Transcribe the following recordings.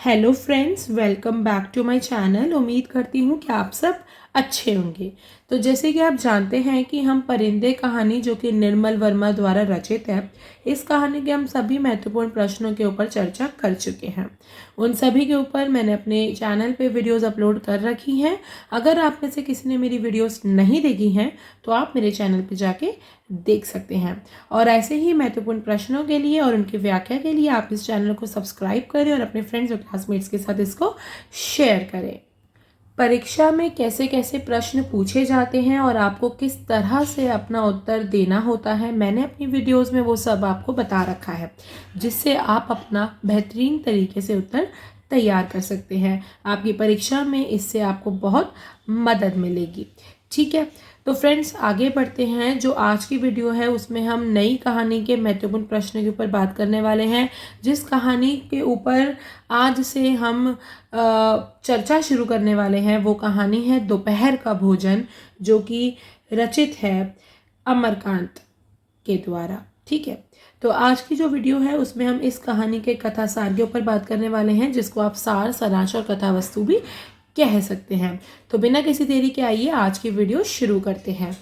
Hello friends, welcome back to my channel. उम्मीद करती हूँ कि आप सब अच्छे होंगे। तो जैसे कि आप जानते हैं कि हम परिंदे कहानी जो कि निर्मल वर्मा द्वारा रचित है, इस कहानी के हम सभी महत्वपूर्ण प्रश्नों के ऊपर चर्चा कर चुके हैं। उन सभी के ऊपर मैंने अपने चैनल पे वीडियोस अपलोड कर रखी हैं। अगर आप में से किसी ने मेरी वीडियोस नहीं देखी हैं तो आप मेरे चैनल पे जाके देख सकते हैं। और ऐसे ही महत्वपूर्ण प्रश्नों के लिए और उनकी व्याख्या के लिए आप इस चैनल को सब्सक्राइब करें और अपने फ्रेंड्स और क्लासमेट्स के साथ इसको शेयर करें। परीक्षा में कैसे कैसे प्रश्न पूछे जाते हैं और आपको किस तरह से अपना उत्तर देना होता है, मैंने अपनी वीडियोस में वो सब आपको बता रखा है, जिससे आप अपना बेहतरीन तरीके से उत्तर तैयार कर सकते हैं। आपकी परीक्षा में इससे आपको बहुत मदद मिलेगी। ठीक है, तो फ्रेंड्स आगे बढ़ते हैं। जो आज की वीडियो है उसमें हम नई कहानी के महत्वपूर्ण प्रश्न के ऊपर बात करने वाले हैं। जिस कहानी के ऊपर आज से हम चर्चा शुरू करने वाले हैं वो कहानी है दोपहर का भोजन, जो कि रचित है अमरकांत के द्वारा। ठीक है, तो आज की जो वीडियो है उसमें हम इस कहानी के कथा सार के ऊपर बात करने वाले हैं, जिसको आप सार, सारांश और कथा वस्तु भी कह सकते हैं। तो बिना किसी देरी के आइए आज की वीडियो शुरू करते हैं।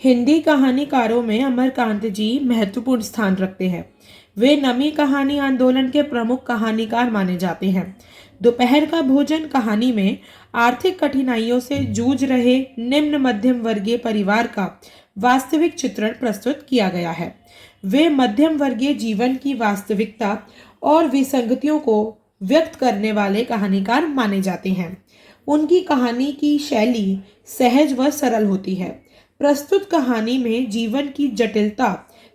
हिंदी कहानीकारों में अमरकांत जी महत्वपूर्ण स्थान रखते हैं। वे नमी कहानी आंदोलन के प्रमुख कहानीकार माने जाते हैं। दोपहर का भोजन कहानी में आर्थिक कठिनाइयों से जूझ रहे निम्न मध्यम वर्गीय परिवार का वास्तविक चित्रण प्रस्तुत किया गया है। वे मध्यम वर्गीय जीवन की वास्तविकता और विसंगतियों को व्यक्त करने वाले कहानीकार माने जाते हैं। उनकी कहानी की शैली सहज व सरल होती है। प्रस्तुत कहानी में जीवन की जटिलता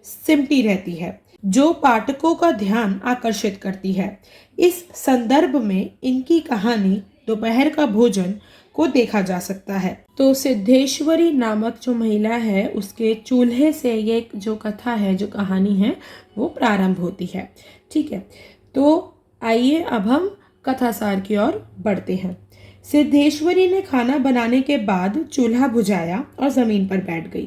सिमटी रहती है, जो पाठकों का ध्यान आकर्षित करती है। इस संदर्भ में इनकी कहानी दोपहर का भोजन को देखा जा सकता है। तो सिद्धेश्वरी नामक जो महिला है उसके चूल्हे से ये जो कथा है, जो कहानी है, वो प्रारंभ होती है। ठीक है, तो आइए अब हम कथासार की ओर बढ़ते हैं। सिद्धेश्वरी ने खाना बनाने के बाद चूल्हा बुझाया और जमीन पर बैठ गई।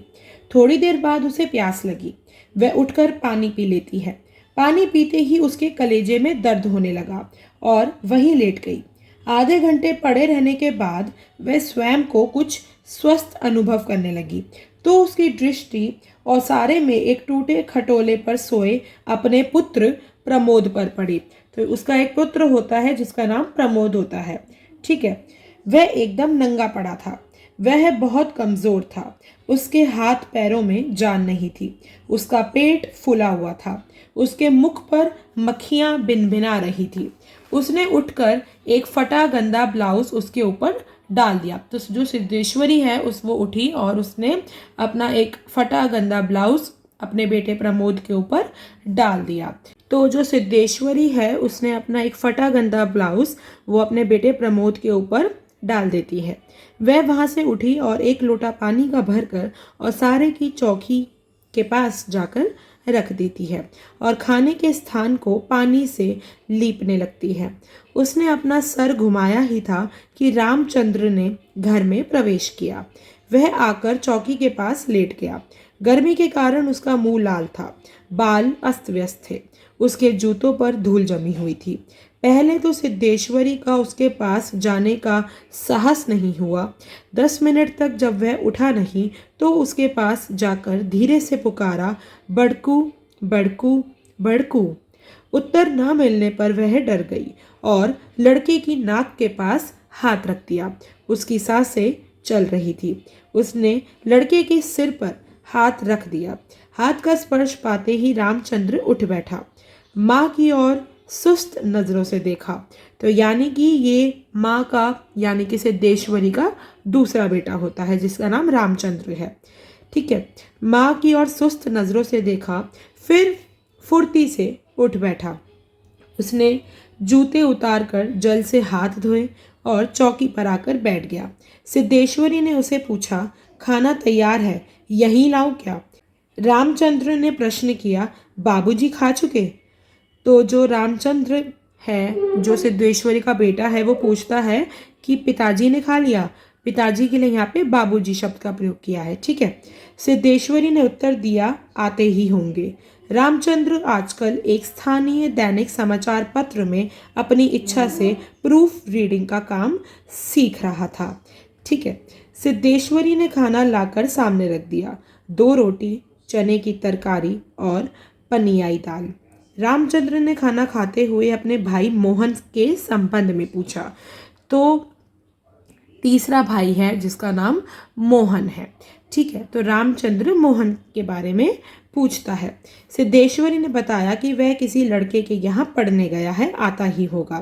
थोड़ी देर बाद उसे प्यास लगी। वह उठकर पानी पी लेती है। पानी पीते ही उसके कलेजे में दर्द होने लगा और वहीं लेट गई। आधे घंटे पड़े रहने के बाद वह स्वयं को कुछ स्वस्थ अनुभव करने लगी, तो उसकी दृष्टि औसारे में एक टूटे खटोले पर सोए अपने पुत्र प्रमोद पर पड़ी। तो उसका एक पुत्र होता है जिसका नाम प्रमोद होता है। ठीक है, वह एकदम नंगा पड़ा था। वह बहुत कमजोर था। उसके हाथ पैरों में जान नहीं थी। उसका पेट फूला हुआ था। उसके मुख पर मक्खियां भिनभिना रही थी। उसने उठकर एक फटा गंदा ब्लाउज उसके ऊपर डाल दिया। तो जो सिद्धेश्वरी है वो उठी और उसने अपना एक फटा गंदा ब्लाउज अपने बेटे प्रमोद के ऊपर डाल दिया। तो जो सिद्धेश्वरी है उसने अपना एक फटा गंदा ब्लाउज वो अपने बेटे प्रमोद के ऊपर डाल देती है। वह वहां से उठी और एक लोटा पानी का भरकर और सारे की चौकी के पास जाकर रख देती है और खाने के स्थान को पानी से लीपने लगती है। उसने अपना सर घुमाया ही था कि रामचंद्र ने घर में प्रवेश किया। वह आकर चौकी के पास लेट गया। गर्मी के कारण उसका मुंह लाल था। बाल अस्त व्यस्त थे। उसके जूतों पर धूल जमी हुई थी। पहले तो सिद्धेश्वरी का उसके पास जाने का साहस नहीं हुआ। 10 मिनट तक जब वह उठा नहीं तो उसके पास जाकर धीरे से पुकारा, बड़कू बड़कू बड़कू। उत्तर न मिलने पर वह डर गई और लड़के की नाक के पास हाथ रख दिया। उसकी सांसें चल रही थी। उसने लड़के के सिर पर हाथ रख दिया। हाथ का स्पर्श पाते ही रामचंद्र उठ बैठा। माँ की ओर सुस्त नजरों से देखा। तो यानी कि ये माँ का यानी कि सिद्धेश्वरी का दूसरा बेटा होता है जिसका नाम रामचंद्र है। ठीक है, माँ की ओर सुस्त नजरों से देखा, फिर फुर्ती से उठ बैठा। उसने जूते उतारकर जल से हाथ धोए और चौकी पर आकर बैठ गया। सिद्धेश्वरी ने उसे पूछा, खाना तैयार है, यहीं लाऊं क्या? रामचंद्र ने प्रश्न किया, बाबूजी खा चुके? तो जो रामचंद्र है, जो सिद्धेश्वरी का बेटा है, वो पूछता है कि पिताजी ने खा लिया। पिताजी के लिए यहाँ पे बाबूजी शब्द का प्रयोग किया है। ठीक है, सिद्धेश्वरी ने उत्तर दिया, आते ही होंगे। रामचंद्र आजकल एक स्थानीय दैनिक समाचार पत्र में अपनी इच्छा से प्रूफ रीडिंग का काम सीख रहा था। ठीक है। सिद्धेश्वरी ने खाना लाकर सामने रख दिया। 2 रोटी, चने की तरकारी और पनियाई दाल। रामचंद्र ने खाना खाते हुए अपने भाई मोहन के संबंध में पूछा। तो तीसरा भाई है जिसका नाम मोहन है। ठीक है। तो रामचंद्र मोहन के बारे में पूछता है। सिद्धेश्वरी ने बताया कि वह किसी लड़के के यहाँ पढ़ने गया है, आता ही होगा।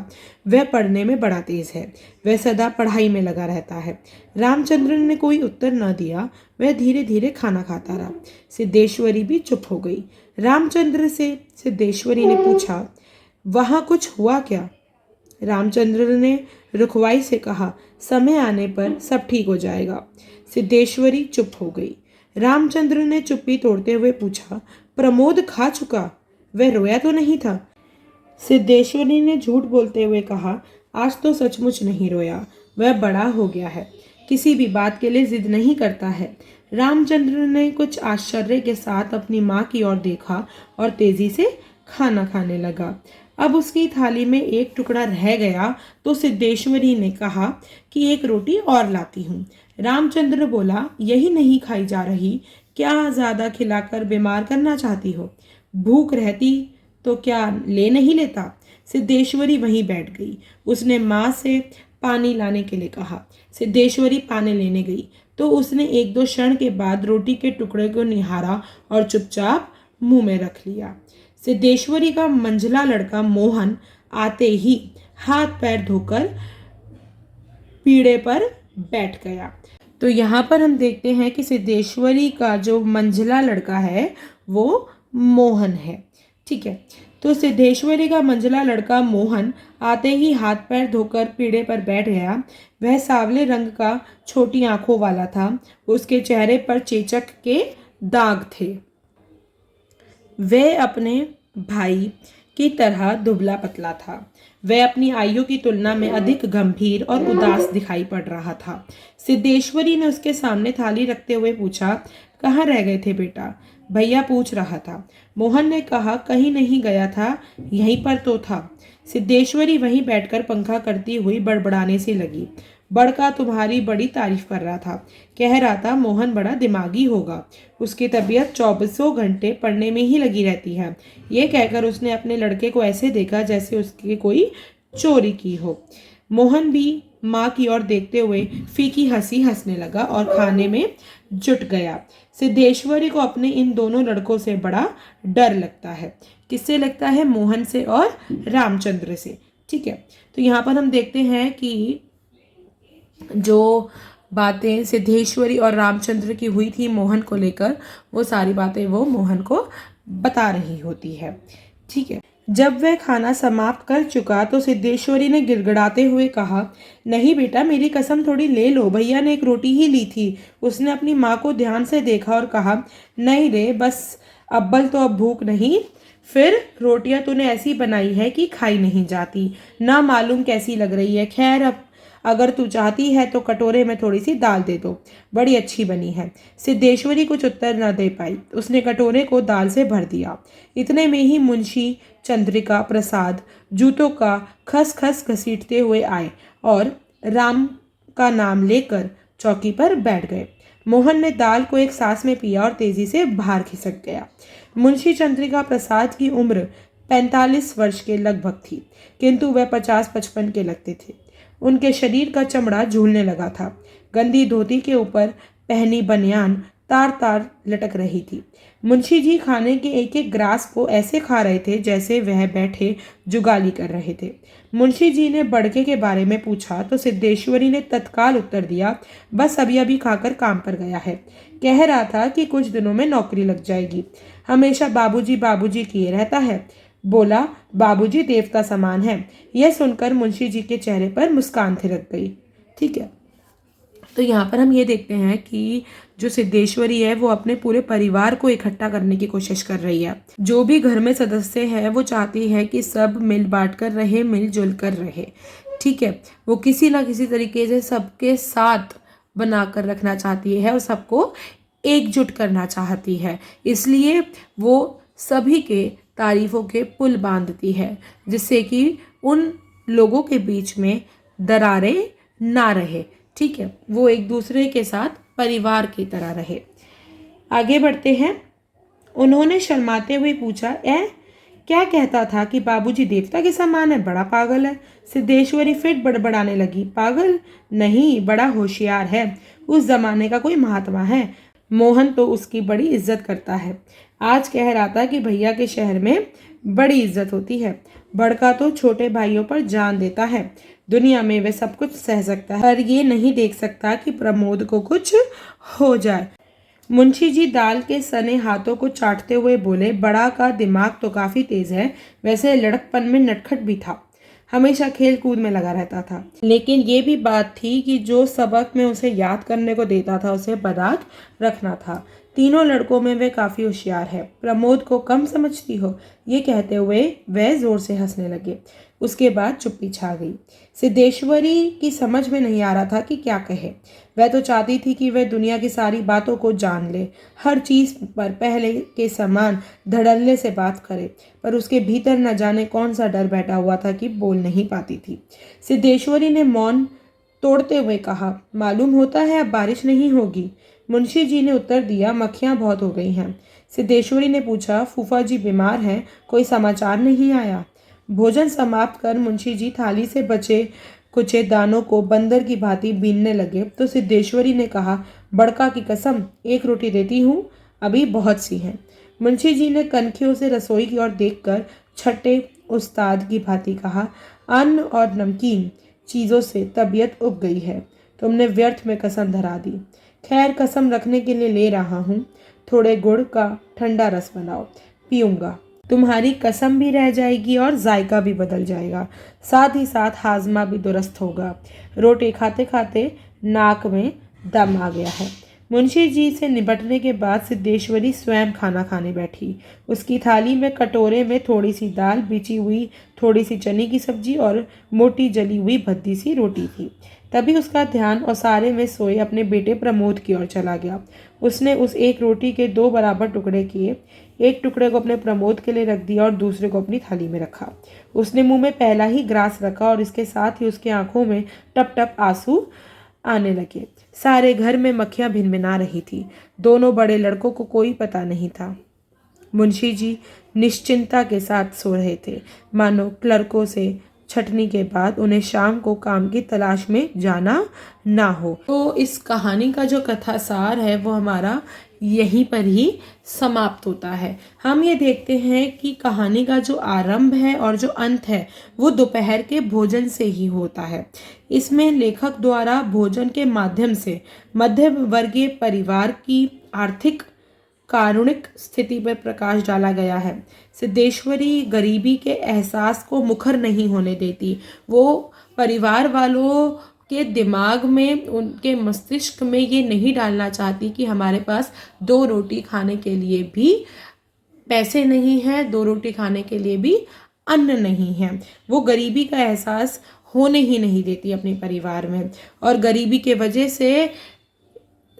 वह पढ़ने में बड़ा तेज है। वह सदा पढ़ाई में लगा रहता है। रामचंद्र ने कोई उत्तर न दिया। वह धीरे धीरे खाना खाता रहा। सिद्धेश्वरी भी चुप हो गई। रामचंद्र से सिद्धेश्वरी ने पूछा, वहाँ कुछ हुआ क्या? रामचंद्र ने रुखवाई से कहा, समय आने पर सब ठीक हो जाएगा। सिद्धेश्वरी चुप हो गई। रामचंद्र ने चुप्पी तोड़ते हुए पूछा, प्रमोद खा चुका? वह रोया तो नहीं था? सिद्धेश्वरी ने झूठ बोलते हुए कहा, आज तो सचमुच नहीं रोया। वह बड़ा हो गया है, किसी भी बात के लिए जिद नहीं करता है। रामचंद्र ने कुछ आश्चर्य के साथ अपनी माँ की ओर देखा और तेजी से खाना खाने लगा। अब उसकी थाली में एक टुकड़ा रह गया तो सिद्धेश्वरी ने कहा कि एक रोटी और लाती हूँ। रामचंद्र बोला, यही नहीं खाई जा रही, क्या ज्यादा खिलाकर बीमार करना चाहती हो? भूख रहती तो क्या ले नहीं लेता? सिद्धेश्वरी वहीं बैठ गई। उसने माँ से पानी लाने के लिए कहा। सिद्धेश्वरी पानी लेने गई तो उसने 1-2 क्षण के बाद रोटी के टुकड़े को निहारा और चुपचाप मुंह में रख लिया। सिद्धेश्वरी का मंझला लड़का मोहन आते ही हाथ पैर धोकर पीढ़े पर बैठ गया। तो यहाँ पर हम देखते हैं कि सिद्धेश्वरी का जो मंझला लड़का है वो मोहन है। ठीक है। तो सिद्धेश्वरी का मंझला लड़का मोहन आते ही हाथ पैर धोकर पीढ़े पर बैठ गया। वह सांवले रंग का, छोटी आंखों वाला था। उसके चेहरे पर चेचक के दाग थे। वह अपने भाई की तरह दुबला पतला था। वह अपनी आयु की तुलना में अधिक गंभीर और उदास दिखाई पड़ रहा था। सिद्धेश्वरी ने उसके सामने थाली रखते हुए पूछा, कहाँ रह गए थे बेटा? भैया पूछ रहा था। मोहन ने कहा, कहीं नहीं गया था, यहीं पर तो था। सिद्धेश्वरी वहीं बैठकर पंखा करती हुई बड़बड़ाने से लगी। बड़का तुम्हारी बड़ी तारीफ कर रहा था, कह रहा था मोहन बड़ा दिमागी होगा, उसकी तबीयत 24 घंटे पढ़ने में ही लगी रहती है। ये कहकर उसने अपने लड़के को ऐसे देखा जैसे उसकी कोई चोरी की हो। मोहन भी माँ की ओर देखते हुए फीकी हंसी हंसने लगा और खाने में जुट गया। सिद्धेश्वरी को अपने इन दोनों लड़कों से बड़ा डर लगता है। किससे लगता है? मोहन से और रामचंद्र से। ठीक है। तो यहाँ पर हम देखते हैं कि जो बातें सिद्धेश्वरी और रामचंद्र की हुई थी मोहन को लेकर, वो सारी बातें वो मोहन को बता रही होती है। ठीक है। जब वह खाना समाप्त कर चुका तो सिद्धेश्वरी ने गिड़गिड़ाते हुए कहा, नहीं बेटा, मेरी कसम थोड़ी ले लो, भैया ने एक रोटी ही ली थी। उसने अपनी माँ को ध्यान से देखा और कहा, नहीं रे, बस अब्बल तो अब भूख नहीं, फिर रोटियां तूने ऐसी बनाई है कि खाई नहीं जाती, ना मालूम कैसी लग रही है। खैर, अब अगर तू चाहती है तो कटोरे में थोड़ी सी दाल दे दो, बड़ी अच्छी बनी है। सिद्धेश्वरी कुछ उत्तर न दे पाई। उसने कटोरे को दाल से भर दिया। इतने में ही मुंशी चंद्रिका प्रसाद जूतों का खस खस घसीटते हुए आए और राम का नाम लेकर चौकी पर बैठ गए। मोहन ने दाल को एक सांस में पिया और तेजी से बाहर खिसक गया। मुंशी चंद्रिका प्रसाद की उम्र 45 वर्ष के लगभग थी, किंतु वह 50-55 के लगते थे। उनके शरीर का चमड़ा झूलने लगा था। गंदी धोती के ऊपर पहनी बनियान तार तार लटक रही थी। मुंशी जी खाने के एक एक ग्रास को ऐसे खा रहे थे जैसे वह बैठे जुगाली कर रहे थे। मुंशी जी ने बड़के के बारे में पूछा तो सिद्धेश्वरी ने तत्काल उत्तर दिया, बस अभी अभी खाकर काम पर गया है। कह रहा था कि कुछ दिनों में नौकरी लग जाएगी। हमेशा बाबूजी बाबूजी किए रहता है। बोला, बाबूजी देवता समान है। यह सुनकर मुंशी जी के चेहरे पर मुस्कान थिरक गई। ठीक है। तो यहाँ पर हम ये देखते हैं कि जो सिद्धेश्वरी है वो अपने पूरे परिवार को इकट्ठा करने की कोशिश कर रही है। जो भी घर में सदस्य है वो चाहती है कि सब मिल बांट कर रहे, मिलजुल कर रहे। ठीक है। वो किसी ना किसी तरीके से सबके साथ बनाकर रखना चाहती है और सबको एकजुट करना चाहती है। इसलिए वो सभी के तारीफों के पुल बांधती है, जिससे कि उन लोगों के बीच में दरारें ना रहे। ठीक है, वो एक दूसरे के साथ परिवार की तरह रहे। आगे बढ़ते हैं। उन्होंने शर्माते हुए पूछा, क्या कहता था कि बाबूजी देवता के समान है, बड़ा पागल है। सिद्धेश्वरी फिर बड़बड़ाने लगी, पागल नहीं, बड़ा होशियार है। उस जमाने का कोई महात्मा है। मोहन तो उसकी बड़ी इज्जत करता है। आज कह रहा था कि भैया के शहर में बड़ी इज्जत होती है। बड़का तो छोटे भाइयों पर जान देता है। दुनिया में वह सब कुछ सह सकता है, पर ये नहीं देख सकता कि प्रमोद को कुछ हो जाए। मुंशी जी दाल के सने हाथों को चाटते हुए बोले, बड़ा का दिमाग तो काफी तेज है, वैसे लड़कपन में नटखट भी था, हमेशा खेल कूद में लगा रहता था। लेकिन ये भी बात थी कि जो सबक में उसे याद करने को देता था उसे बर्बाद रखना था। तीनों लड़कों में वह काफी होशियार है। प्रमोद को कम समझती हो? ये कहते हुए वह जोर से हंसने लगे। उसके बाद चुप्पी छा गई। सिद्धेश्वरी की समझ में नहीं आ रहा था कि क्या कहे। वह तो चाहती थी कि वह दुनिया की सारी बातों को जान ले, हर चीज पर पहले के समान धड़ल्ले से बात करे, पर उसके भीतर न जाने कौन सा डर बैठा हुआ था कि बोल नहीं पाती थी। सिद्धेश्वरी ने मौन तोड़ते हुए कहा, मालूम होता है अब बारिश नहीं होगी। मुंशी जी ने उत्तर दिया, मक्खियां बहुत हो गई हैं। सिद्धेश्वरी ने पूछा, फूफा जी बीमार हैं, कोई समाचार नहीं आया? भोजन समाप्त कर मुंशी जी थाली से बचे कुछ दानों को बंदर की भांति बीनने लगे तो सिद्धेश्वरी ने कहा, बड़का की कसम, एक रोटी देती हूँ, अभी बहुत सी हैं। मुंशी जी ने कनखियों से रसोई की ओर देखकर छठे उस्ताद की भांति कहा, अन्न और नमकीन चीज़ों से तबीयत उब गई है, तुमने व्यर्थ में कसम धरा दी। खैर, कसम रखने के लिए ले रहा हूँ, थोड़े गुड़ का ठंडा रस बनाओ, पीऊँगा। तुम्हारी कसम भी रह जाएगी और जायका भी बदल जाएगा, साथ ही साथ हाजमा भी दुरुस्त होगा। रोटी खाते खाते नाक में दम आ गया है। मुंशी जी से निपटने के बाद सिद्धेश्वरी स्वयं खाना खाने बैठी। उसकी थाली में कटोरे में थोड़ी सी दाल, बिछी हुई थोड़ी सी चने की सब्जी और मोटी जली हुई भद्दी सी रोटी थी। तभी उसका ध्यान ओसारे में सोए अपने बेटे प्रमोद की ओर चला गया। उसने उस एक रोटी के 2 बराबर टुकड़े किए, एक टुकड़े को अपने प्रमोद के लिए रख दिया और दूसरे को अपनी थाली में रखा। उसने मुंह में पहला ही ग्रास रखा और इसके साथ ही उसकी आंखों में टप टप आंसू आने लगे। सारे घर में मक्खियां भिनभिना रही थी। दोनों बड़े लड़कों को कोई पता नहीं था। मुंशी जी निश्चिंता के साथ सो रहे थे, मानो क्लर्कों से छटनी के बाद उन्हें शाम को काम की तलाश में जाना ना हो। तो इस कहानी का जो कथा सार है वो हमारा यहीं पर ही समाप्त होता है। हम ये देखते हैं कि कहानी का जो आरंभ है और जो अंत है वो दोपहर के भोजन से ही होता है। इसमें लेखक द्वारा भोजन के माध्यम से मध्यम वर्गीय परिवार की आर्थिक कारुणिक स्थिति पर प्रकाश डाला गया है। सिद्धेश्वरी गरीबी के एहसास को मुखर नहीं होने देती। वो परिवार वालों के दिमाग में, उनके मस्तिष्क में ये नहीं डालना चाहती कि हमारे पास 2 रोटी खाने के लिए भी पैसे नहीं हैं, 2 रोटी खाने के लिए भी अन्न नहीं है। वो गरीबी का एहसास होने ही नहीं देती अपने परिवार में, और गरीबी के वजह से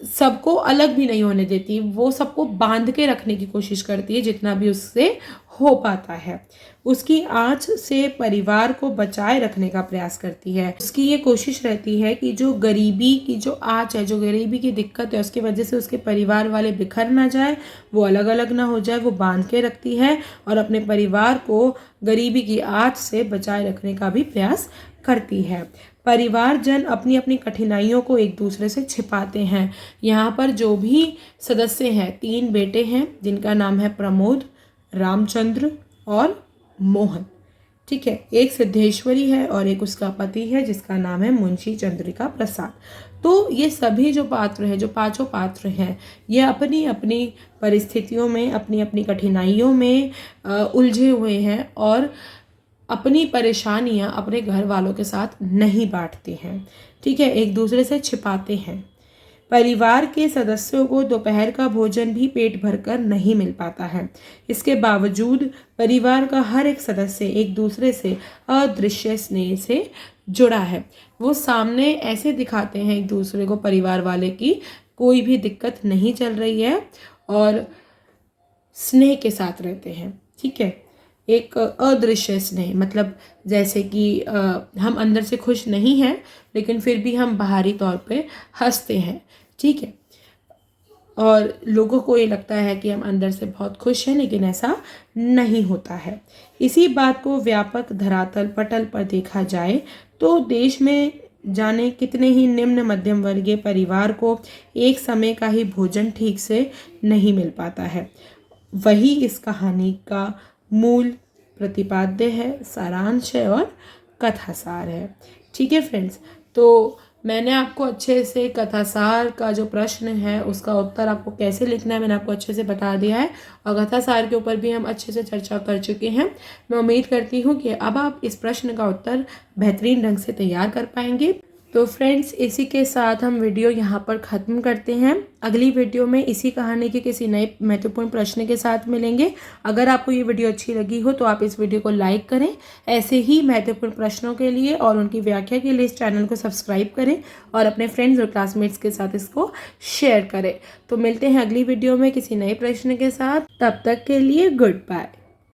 सबको अलग भी नहीं होने देती। वो सबको बांध के रखने की कोशिश करती है जितना भी उससे हो पाता है। उसकी आँच से परिवार को बचाए रखने का प्रयास करती है। उसकी ये कोशिश रहती है कि जो गरीबी की जो आँच है, जो गरीबी की दिक्कत है, उसकी वजह से उसके परिवार वाले बिखर ना जाए, वो अलग अलग ना हो जाए, वो बांध के रखती है और अपने परिवार को गरीबी की आँच से बचाए रखने का भी प्रयास करती है। परिवारजन अपनी अपनी कठिनाइयों को एक दूसरे से छिपाते हैं। यहाँ पर जो भी सदस्य हैं, 3 बेटे हैं जिनका नाम है प्रमोद, रामचंद्र और मोहन। ठीक है, एक सिद्धेश्वरी है और एक उसका पति है जिसका नाम है मुंशी चंद्रिका प्रसाद। तो ये सभी जो पात्र हैं, जो 5 पात्र हैं, ये अपनी अपनी परिस्थितियों में, अपनी अपनी कठिनाइयों में उलझे हुए हैं और अपनी परेशानियां अपने घर वालों के साथ नहीं बांटते हैं। ठीक है, एक दूसरे से छिपाते हैं। परिवार के सदस्यों को दोपहर का भोजन भी पेट भरकर नहीं मिल पाता है। इसके बावजूद परिवार का हर एक सदस्य एक दूसरे से अदृश्य स्नेह से जुड़ा है। वो सामने ऐसे दिखाते हैं एक दूसरे को, परिवार वाले, की कोई भी दिक्कत नहीं चल रही है और स्नेह के साथ रहते हैं। ठीक है, एक अदृश्य स्नेह, मतलब जैसे कि हम अंदर से खुश नहीं हैं लेकिन फिर भी हम बाहरी तौर पे हंसते हैं। ठीक है, और लोगों को ये लगता है कि हम अंदर से बहुत खुश हैं, लेकिन ऐसा नहीं होता है। इसी बात को व्यापक धरातल पटल पर देखा जाए तो देश में जाने कितने ही निम्न मध्यम वर्गीय परिवार को एक समय का ही भोजन ठीक से नहीं मिल पाता है। वही इस कहानी का मूल प्रतिपाद्य है, सारांश है और कथासार है। ठीक है फ्रेंड्स, तो मैंने आपको अच्छे से कथासार का जो प्रश्न है उसका उत्तर आपको कैसे लिखना है मैंने आपको अच्छे से बता दिया है, और कथासार के ऊपर भी हम अच्छे से चर्चा कर चुके हैं। मैं उम्मीद करती हूँ कि अब आप इस प्रश्न का उत्तर बेहतरीन ढंग से तैयार कर पाएंगे। तो फ्रेंड्स, इसी के साथ हम वीडियो यहाँ पर ख़त्म करते हैं। अगली वीडियो में इसी कहानी के किसी नए महत्वपूर्ण प्रश्न के साथ मिलेंगे। अगर आपको ये वीडियो अच्छी लगी हो तो आप इस वीडियो को लाइक करें। ऐसे ही महत्वपूर्ण प्रश्नों के लिए और उनकी व्याख्या के लिए इस चैनल को सब्सक्राइब करें और अपने फ्रेंड्स और क्लासमेट्स के साथ इसको शेयर करें। तो मिलते हैं अगली वीडियो में किसी नए प्रश्न के साथ। तब तक के लिए गुड बाय।